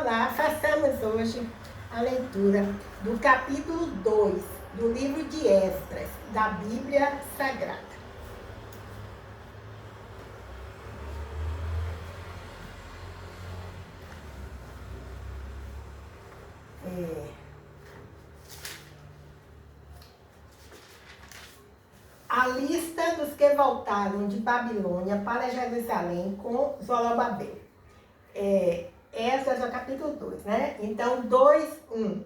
Olá, façamos hoje a leitura do capítulo 2 do livro de Esdras, da Bíblia Sagrada. A lista dos que voltaram de Babilônia para Jerusalém com Zorobabel. Esdras é o capítulo 2, né? Então, 2:1.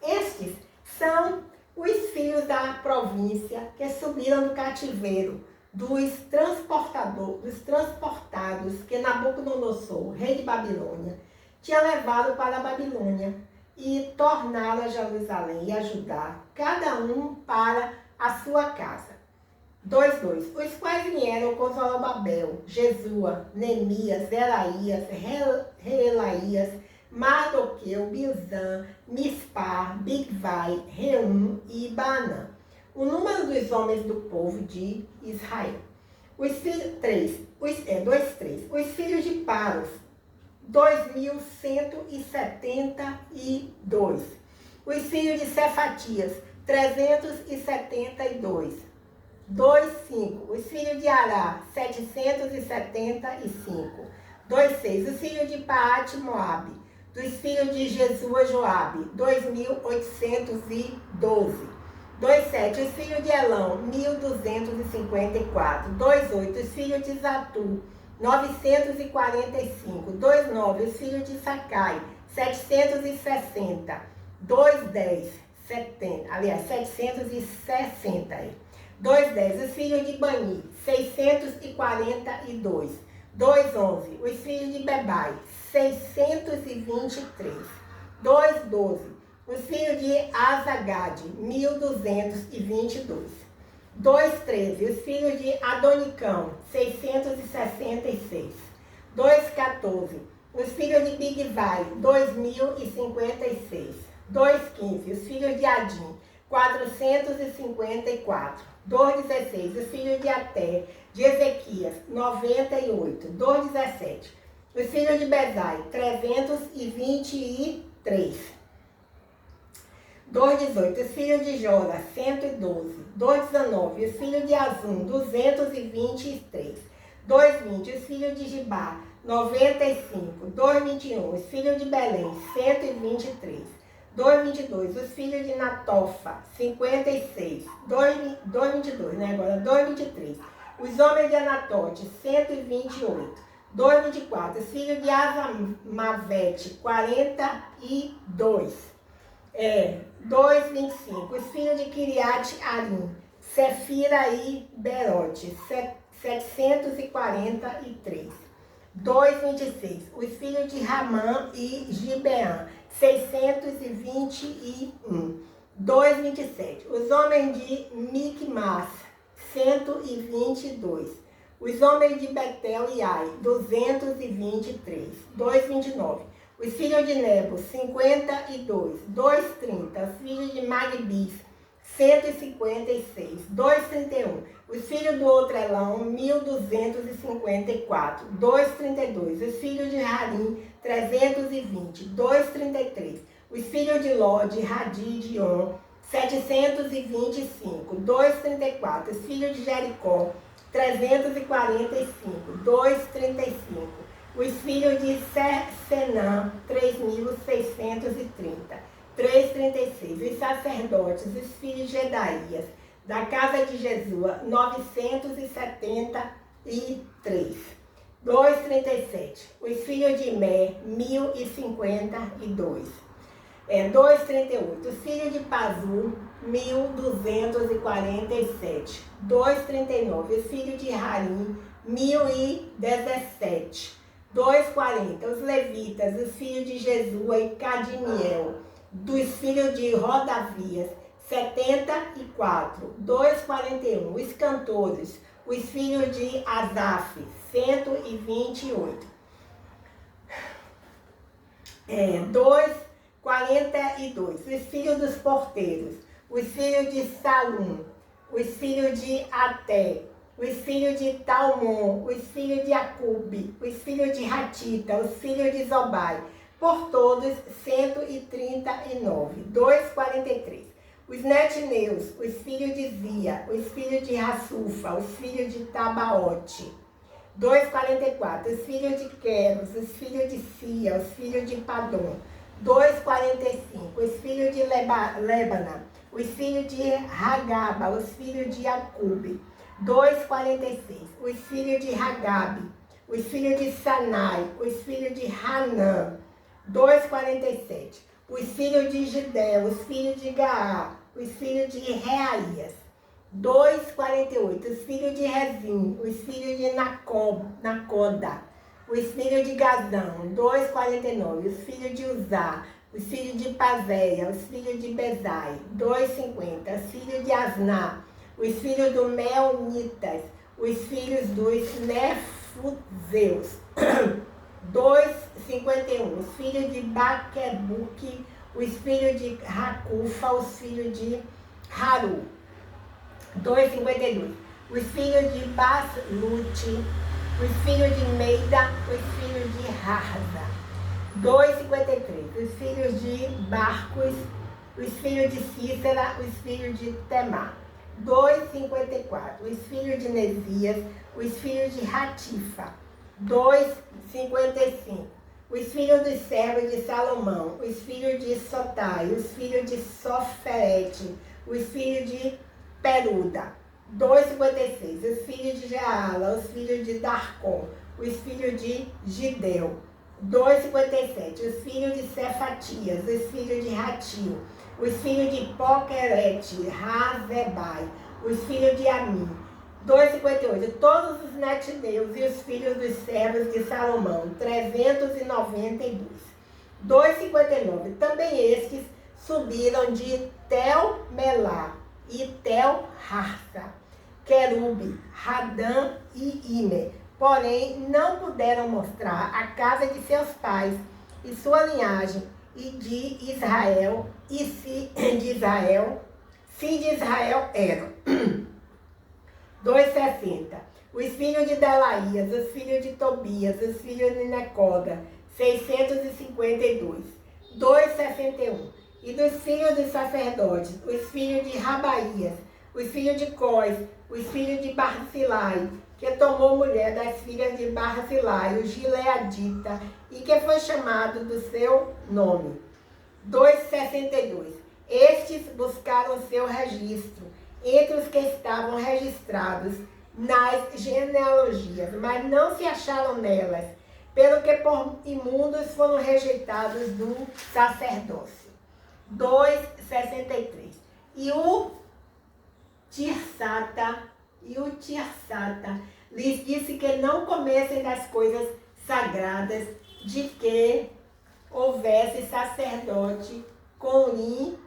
Estes são os filhos da província que subiram do cativeiro, dos transportados que Nabucodonosor, rei de Babilônia, tinha levado para a Babilônia e tornaram a Jerusalém e a Judá, cada um para a sua casa. 2:2. Os quais vieram com Zorobabel, Jesua, Neemias, Zeraías, Reelaías, Mardoqueu, Bilzã, Mispar, Bigvai, Reum e Baanã. O número dos homens do povo de Israel. Os filhos, 2:3. Os filhos de Paros, 2.172. Os filhos de Cefatias, 372. 2:5. Os filhos de Ará, 775. 2:6. Os filhos de Paate Moabe, dos filhos de Jesua Joabe, 2.812. 2:7. Os filhos de Elão, 1.254. 2:8. Os filhos de Zatu, 945. 2:9. Os filhos de Sacai, 760. 2:10. 760. 2:10. Os filhos de Bani, 642. 2:11. Os filhos de Bebai, 623. 2:12. Os filhos de Azagade, 1.222. 2:13. Os filhos de Adonicão, 666. 2:14. Os filhos de Bigvai, 2.056. 2:15. Os filhos de Adim, 454. 2:16. Os filhos de Até, de Ezequias, 98. 2:17. Os filhos de Bezai, 323. 2:18. Os filhos de Jora, 112. 2:19. Os filhos de Azum, 223. 2:20. Os filhos de Gibá, 95. 2:21. Os filhos de Belém, 123. 2:22. Os filhos de Natofa, 56. 2:22, né? Agora 2:23. Os homens de Anatote, 128. 2:24. Os filhos de Azamavete, 42. 2:25. Os filhos de Kiriat Arim, Sefira e Berote, 743. 2:26. Os filhos de Ramã e Gibeã, 621. 2:27. Os homens de Micmas, 122. Os homens de Betel e Ai, 223. 2:29. Os filhos de Nebo, 52. 2:30. Os filhos de Magbis, 156. 2:31. Os filhos do Outrelão, 1.254. 2:32. Os filhos de Harim, 320. 2:33. Os filhos de Ló, de Hadi, de On, 725. 2:34. Os filhos de Jericó, 345. 2:35. Os filhos de Senã, 3.630. 3:36. Os sacerdotes, os filhos de Jedaías, da casa de Jesua, 973. 2:37. Os filhos de Mé, 1.052. 2:38. Os filhos de Pazu, 1.247. 2:39. Os filhos de Harim, 1.017. 2:40. Os levitas, os filhos de Jesua e Cadimiel, dos filhos de Rodavias, 74. 2:41. Os cantores, os filhos de Asaf, 128. 2:42. Os filhos dos porteiros, os filhos de Salum, os filhos de Até, os filhos de Talmon, os filhos de Acube, os filhos de Ratita, os filhos de Zobai, por todos 139. 2:43. Os netineus, os filhos de Zia, os filhos de Rassufa, os filhos de Tabaote. 2:44. Os filhos de Queros, os filhos de Sia, os filhos de Padom. 2:45. Os filhos de Lebana, os filhos de Hagaba, os filhos de Acube. 2:46. Os filhos de Hagabe, os filhos de Sanai, os filhos de Hanã. 2:47. Os filhos de Gidel, os filhos de Gaá, os filhos de Reaías. 2:48. Os filhos de Rezim, os filhos de Nacoda, os filhos de Gazão. 2:49. Os filhos de Uzá, os filhos de Pazéia, os filhos de Bezai. 2:50. Os filhos de Asná, os filhos do Meunitas, os filhos dos Nefuseus. 2:51. Os filhos de Baquebuque, os filhos de Racufa, os filhos de Haru. 2:52. Os filhos de Baslute, os filhos de Meida, os filhos de Harza. 2:53. Os filhos de Barcos, os filhos de Cícera, os filhos de Temá. 2:54. Os filhos de Nesias, os filhos de Ratifa. 2:55. Os filhos dos servos de Salomão, os filhos de Sotai, os filhos de Soferete, os filhos de Peruda. 2:56. Os filhos de Jaala, os filhos de Darcon, os filhos de Gidel. 2:57. Os filhos de Cefatias, os filhos de Ratil, os filhos de Poquerete, Razebai, os filhos de Amim. 2:58. Todos os netineus e os filhos dos servos de Salomão, 392. 2:59. Também estes subiram de Tel-Melá e Tel-Harsa, Querube, Radã e Imer. Porém, não puderam mostrar a casa de seus pais e sua linhagem, e de Israel, se de Israel eram. 2:60. Os filhos de Delaías, os filhos de Tobias, os filhos de Necoda, 652. 2:61. E dos filhos dos sacerdotes, os filhos de Rabaías, os filhos de Cós, os filhos de Barzilai, que tomou mulher das filhas de Barzilai, o Gileadita, e que foi chamado do seu nome. 2:62. Estes buscaram seu registro entre os que estavam registrados nas genealogias, mas não se acharam nelas, pelo que por imundos foram rejeitados do sacerdócio. 2:63. E o Tirsata lhes disse que não comessem das coisas sagradas, de que houvesse sacerdote com Urim,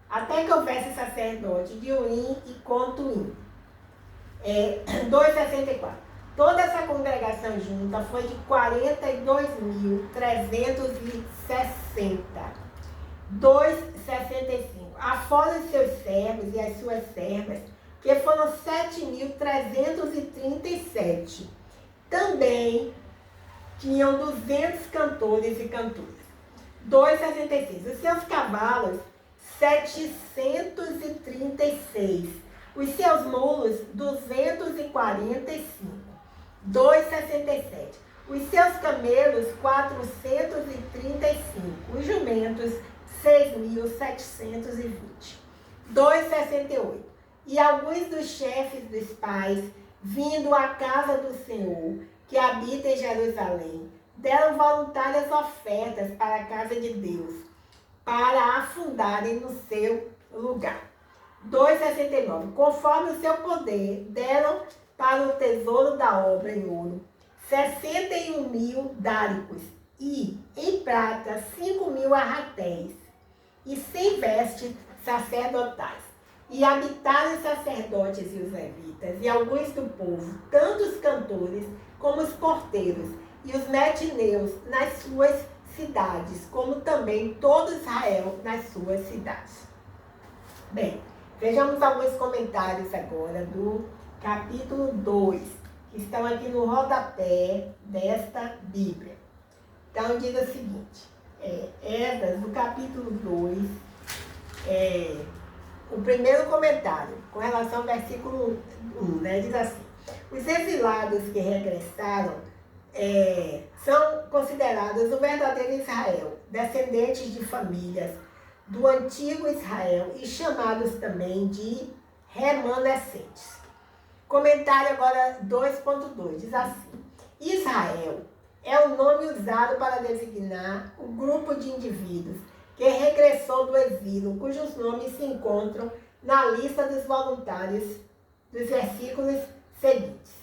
até que houvesse sacerdote de Urim e com Tumim. 2:64. Toda essa congregação junta foi de 42.360. 2:65. Afora os seus servos e as suas servas, que foram 7.337. Também tinham 200 cantores e cantoras. 2:66. Os seus cavalos, 736. Os seus mulos, 245. 2:67. Os seus camelos, 435. Os jumentos, 6.720. 2:68. E alguns dos chefes dos pais, vindo à casa do Senhor, que habita em Jerusalém, deram voluntárias ofertas para a casa de Deus, para afundarem no seu lugar. 2:69. Conforme o seu poder, deram para o tesouro da obra em ouro 61.000 dáricos e, em prata, 5.000 arratéis e 100 vestes sacerdotais. E habitaram os sacerdotes e os levitas, e alguns do povo, tanto os cantores como os porteiros, e os netineus nas suas cidades, como também todo Israel nas suas cidades. Bem, vejamos alguns comentários agora do capítulo 2, que estão aqui no rodapé desta Bíblia. Então diz o seguinte: Esdras, no capítulo 2, o primeiro comentário, com relação ao versículo 1, né, diz assim: os exilados que regressaram são considerados o verdadeiro Israel, descendentes de famílias do antigo Israel e chamados também de remanescentes. Comentário agora 2.2, diz assim: Israel é o nome usado para designar o grupo de indivíduos que regressou do exílio, cujos nomes se encontram na lista dos voluntários dos versículos seguintes.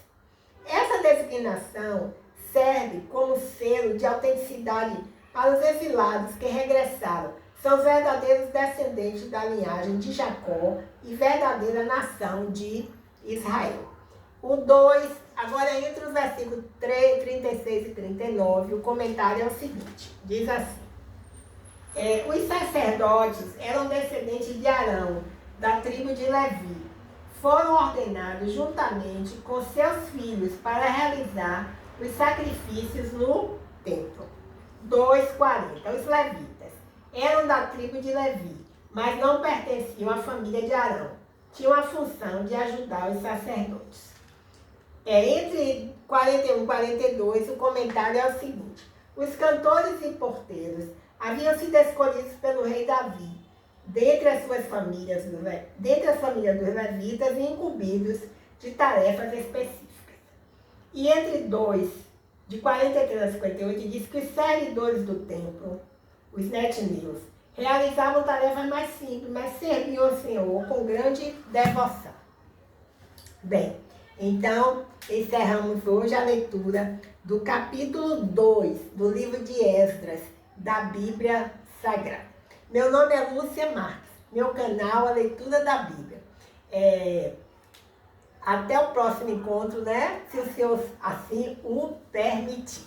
Essa designação serve como selo de autenticidade para os exilados que regressaram. São os verdadeiros descendentes da linhagem de Jacó e verdadeira nação de Israel. O 2, agora entre os versículos 3, 36 e 39, o comentário é o seguinte, diz assim: os sacerdotes eram descendentes de Arão, da tribo de Levi. Foram ordenados juntamente com seus filhos para realizar os sacrifícios no templo. 2:40. Os levitas eram da tribo de Levi, mas não pertenciam à família de Arão. Tinham a função de ajudar os sacerdotes. Entre 41 e 42, o comentário é o seguinte: os cantores e porteiros haviam sido escolhidos pelo rei Davi, dentre as famílias dos levitas e incumbidos de tarefas específicas. E entre 2, de 43 a 58, diz que os servidores do templo, os netinios, realizavam tarefas mais simples, mas serviam ao Senhor com grande devoção. Bem, então encerramos hoje a leitura do capítulo 2 do livro de Esdras, da Bíblia Sagrada. Meu nome é Lúcia Marques, meu canal é Leitura da Bíblia. Até o próximo encontro, né? Se o Senhor assim o permitir.